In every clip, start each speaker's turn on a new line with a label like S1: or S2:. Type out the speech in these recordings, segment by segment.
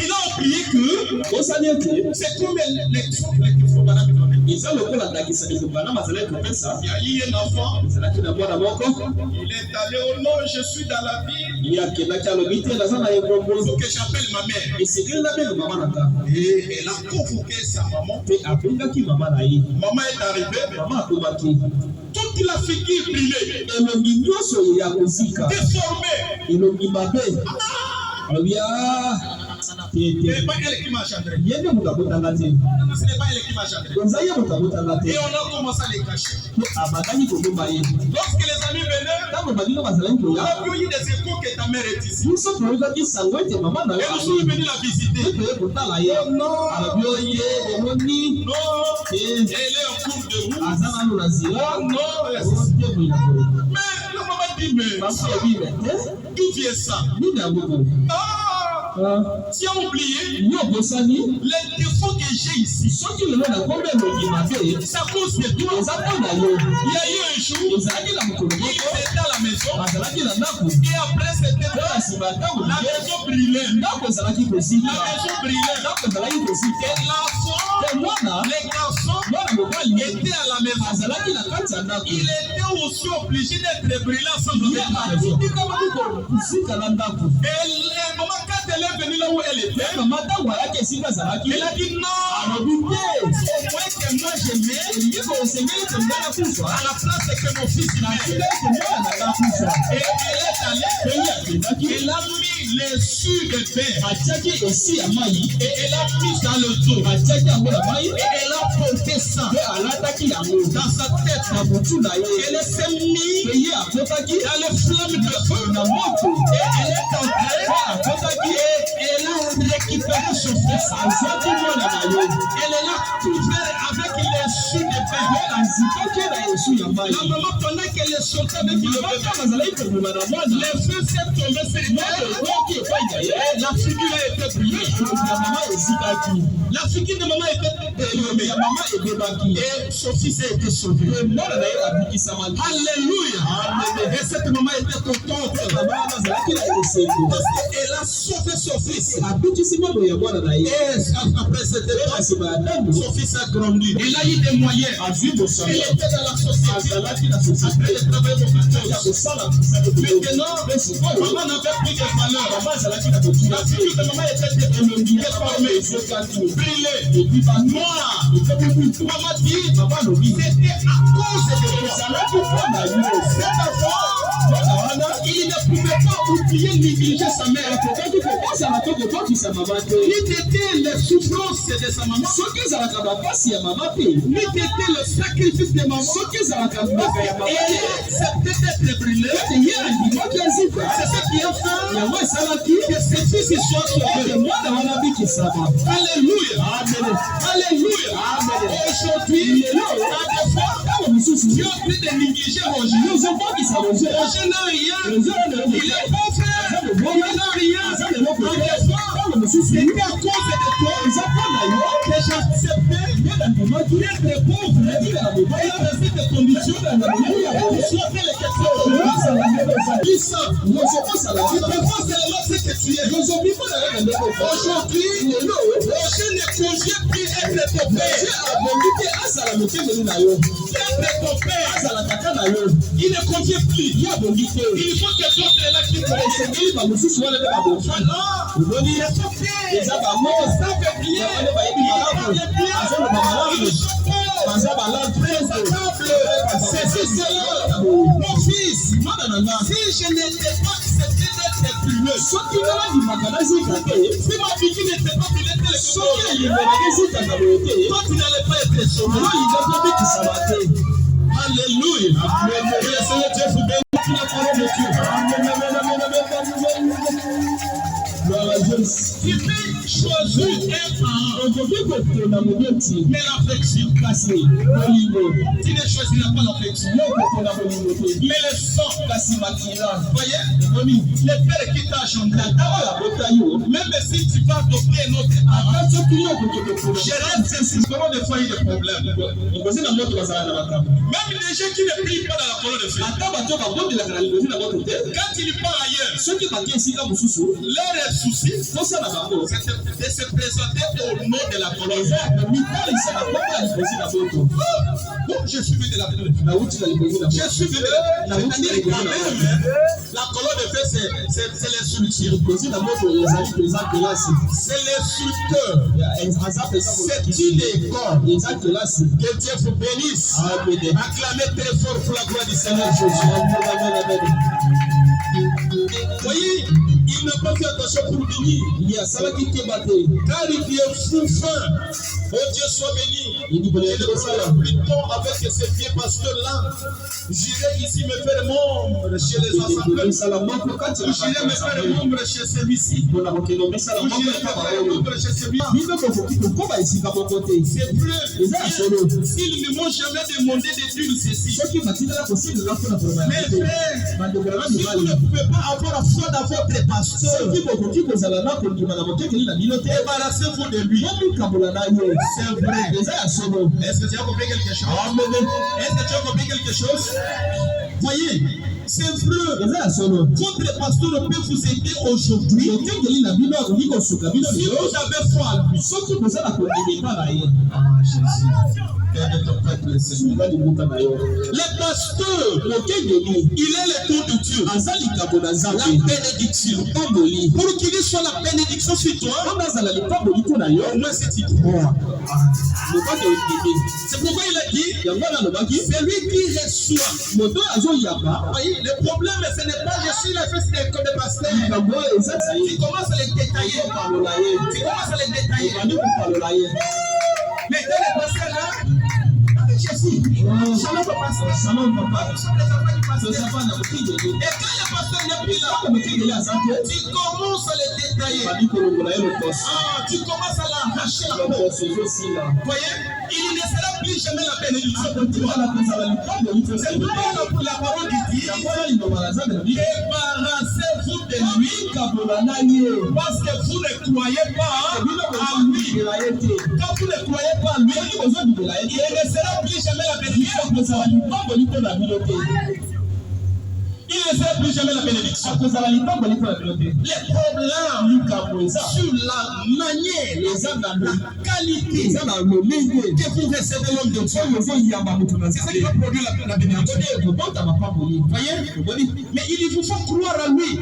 S1: Il a oublié que c'est comme l'exemple qu'il faut dans la maison. Il y a eu un enfant, il est allé au nom, je suis dans la ville. Il faut que j'appelle ma mère. Et elle a convoqué sa maman. Maman est arrivée. Toute la figure brûlée, déformée. Ce n'est pas elle qui m'a chandré. Ce n'est pas elle qui m'a chandré. Et on a commencé à les cacher. Lorsque les amis venaient, on a eu des échos que ta mère est ici. Et nous sommes venus la visiter. Non, elle est en cours de route. Non, mais la maman dit, mais d'où vient ça? Tu as oublié les défauts que j'ai ici. C'est à cause de toi. Il y a eu un jour, il était à la maison. Et après, c'était la maison brûlait. La maison brûlait. Et l'enfant, les garçons étaient à la maison. Il était aussi obligé d'être brûlé sans donner la maison. Et maman, quand elle est venue là où elle était, elle a dit non, au moins que moi je mets à la place que mon fils met. Et elle est allée, elle a mis les sues de pain et elle a mis dans le dos et elle a porté ça dans sa tête. Elle s'est mise dans les flammes de feu et elle est entrée. Elle a récupéré son fils. Elle est là tout faire avec les sues de pain. La maman, pendant qu'elle est sortie avec le bébé, les feux s'est tombé sur elle. La figure a été brûlée. La figure de maman était brûlée. Et son fils a été sauvé. Alléluia. Et cette maman était contente. Parce qu'elle a sauvé son fils. Et après cette époque, son fils a grandi. Il a eu des moyens. Il était dans la société. Après le travail vocateur. Maintenant, maman n'avait plus de valeur. La figure de maman était déformée, brûlée, noire. Maman dit, c'était à cause de ça. Cet enfant, il ne pouvait pas oublier négliger sa mère. Ni t'étais les souffrances de sa maman, ni t'étais le sacrifice de maman. Elle acceptait d'être brûlée. C'est ce qui a fait que ses fils soient sauvés. Alléluia. Alléluia. Aujourd'hui, à des fois, tu as pris de négliger Roger. Roger n'a rien. Il est pauvre. Il n'a rien. C'était à cause de toi que j'acceptais d'être pauvre. Et dans cette condition, tu as fait les questions. Qui ça? Tu préfères seulement ce que tu es. Aujourd'hui, Roger ne congé plus être ton père. Il ne congé plus. Il faut que d'autres là qui mon fils, si je n'étais pas accepté d'être brûlé, si ma vie n'était pas brûlée, toi tu n'allais pas être sauvé. Alléluia. Que le Seigneur Dieu vous bénisse la parole de Dieu. Gloire à Tu peux choisir un parent, mais l'affection. Tu ne choisiras pas l'affection. Mais le sang. Voyez, le père qui t'a chanté, même si tu vas adopter un autre parent, je reste comment des fois il y a des problèmes. Même les gens qui ne prient pas dans la colonne de feu, quand ils partent ailleurs, leur souci, c'est de se présenter au nom de la colonne. Bon, je suis venu de la colonne de feu. Je suis venu de la colonne de feu. La colonne de feu, c'est les structures. C'est les structures. C'est une école. Que Dieu vous bénisse. Acclamez très fort pour la gloire du Seigneur Jésus. Voyez, il n'a pas fait attention pour venir. Il y a ça qui t'est battu. Car il est fou fin. Oh Dieu soit béni. Il dit, plutôt avec ces vieux pasteurs-là, j'irai ici me faire membre chez les assemblées. J'irai me faire membre chez celui-ci. J'irai me faire membre chez celui-ci. C'est vrai. S'ils ne m'ont jamais demandé d'études ceci. Mais frère, si vous ne pouvez pas avoir la foi dans votre pasteur, débarrassez-vous de lui. C'est vrai. Est-ce que tu as compris quelque chose? Est-ce que tu as compris quelque chose? Voyez, c'est vrai. Votre pasteur peut vous aider aujourd'hui. Si vous avez foi en lui. Le pasteur, il est le don de Dieu. La bénédiction. Pour qu'il soit la bénédiction sur toi, au moins c'est il croit. C'est pourquoi il a dit, c'est lui qui reçoit. Voyez, le problème, ce n'est pas je suis la fesse de pasteur. Tu commences à les détailler. Mais quand le pasteur là, je suis. Shalom papa. Et quand le pasteur n'est plus là, tu commences à les détailler. Tu commences à l'arracher la peau. Voyez, il ne sera plus jamais la bénédiction de Dieu. C'est pourquoi la parole dit, débarrassez-vous de lui, parce que vous ne croyez pas à lui. Quand vous ne croyez pas à lui, il ne sera plus jamais la bénédiction. Il ne sera plus jamais la bénédiction. Les problèmes sur la manière, la qualité que vous recevez l'homme de Dieu, c'est ce qui va produire la bénédiction. Voyez? Mais il vous faut croire à lui.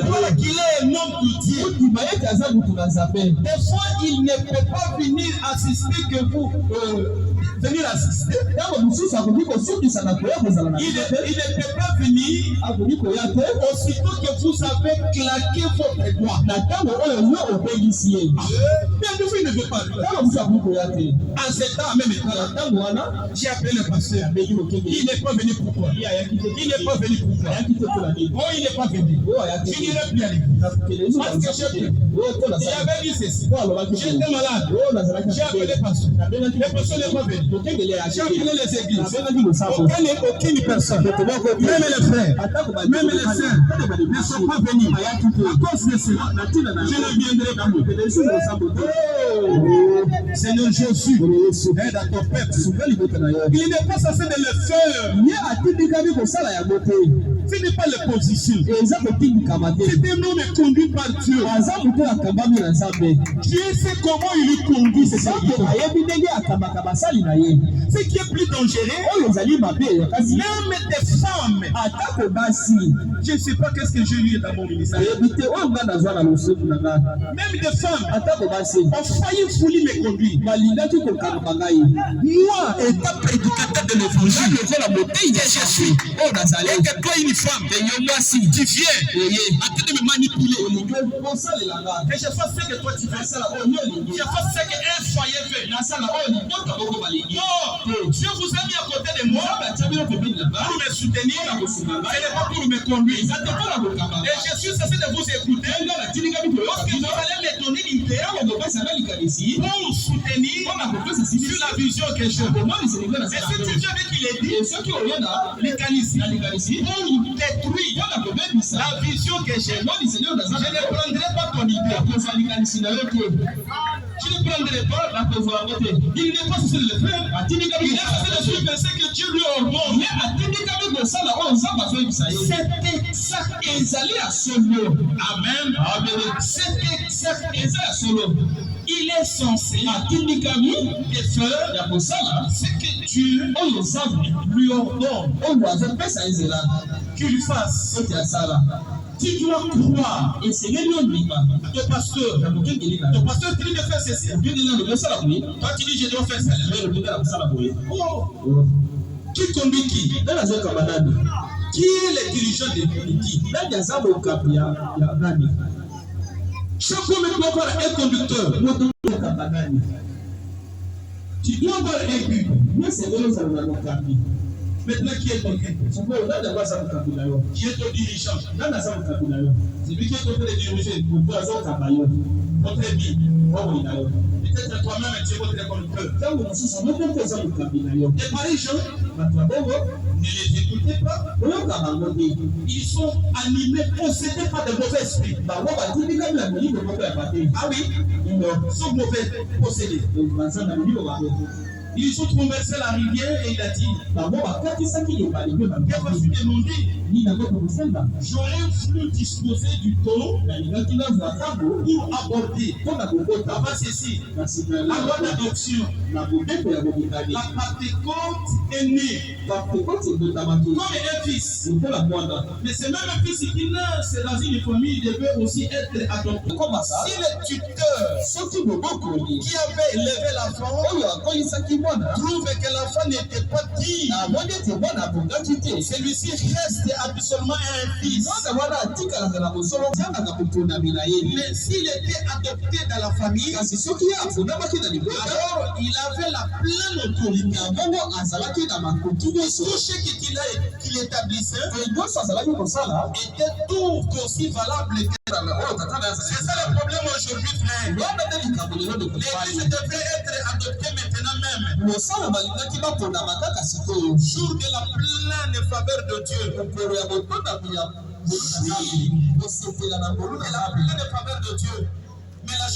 S1: Voilà qu'il est un homme de Dieu. Des fois, il ne peut pas venir assister que vous. Venir assister. Il ne peut pas venir aussitôt que vous avez claqué votre doigt. Il ne veut pas. En ce temps, même j'ai appelé le pasteur. Il n'est pas venu pour toi. Il n'est pas venu pour toi. Oh, il n'est pas venu. Je n'irai plus à l'église. Parce que j'avais dit ceci. J'étais malade. J'ai appelé le pasteur. Le pasteur n'est pas venu. J'ai appelé les églises. Aucune personne. Même les frères, même les sœurs ne sont pas venus. À cause de cela, je ne viendrai pas. Seigneur Jésus, aide à ton peuple. Il n'est pas censé de le faire. Ce n'est pas la position. C'est un homme conduit par Dieu. Dieu sait comment il lui conduit ses serviteurs. Ce qui est plus dangereux, même des femmes. Je ne sais pas qu'est-ce que j'ai lu dans mon ministère. Même des femmes ont failli vouloir me conduire. Moi, étant prédicateur de l'évangile, je suis. Oh, Nazareth, que toi, une femme, tu viens à te me manipuler. Et je fasse ce que toi tu fais. Je fasse ce qu'un foyer fait. Non, Dieu vous a mis à côté de moi pour me soutenir. Ce n'est pas pour me conduire. Et je suis censé de vous écouter
S2: pour soutenir sur la vision que j'ai. Et si tu viens avec il est dit, l'Eucharistie, pour détruire la vision que j'ai, je ne prendrai pas ton idée. Tu ne prendrais pas la pouvoir. Il n'est pas censé le faire. Il est censé le suivre ce que Dieu lui ordonne. C'est exact. Ezali à solo. Amen. C'est exact. Ezali à solo. Il est censé de faire ce que Dieu lui ordonne qu'il fasse. Tu dois croire. Et c'est ton pasteur. Ton pasteur te dit de faire ceci. Toi tu dis je dois faire ça. Oh. Qui conduit qui? Qui est le dirigeant de qui? Chaque homme doit avoir un conducteur. Tu dois avoir un but. Maintenant, qui est ton guide? Qui est ton dirigeant? C'est lui qui est en train de diriger. Votre vie. Peut-être toi-même tu es votre conducteur. Et pareil, gens, ne les écoutez pas. Ils sont animés, possédés par de mauvais esprits. Ah oui, ils sont mauvais, possédés. Ils ont traversé la rivière et il a dit, j'aurais voulu disposer du temps pour aborder avant ceci, la loi d'adoption. La Pentecôte est née comme un fils. Mais ce même fils qui naît, c'est dans une famille, devait aussi être adopté. Si le tuteur qui avait élevé l'enfant trouve que l'enfant n'était pas digne, celui-ci reste absolument un fils. Mais s'il était adopté dans la famille, alors il avait la pleine autorité. Tout ce qu'il établissait était tout aussi valable que c'est ça le problème aujourd'hui, frère. L'Église devrait être adoptée maintenant même. Jour de la pleine faveur de Dieu. De la pleine faveur de Dieu. Mais la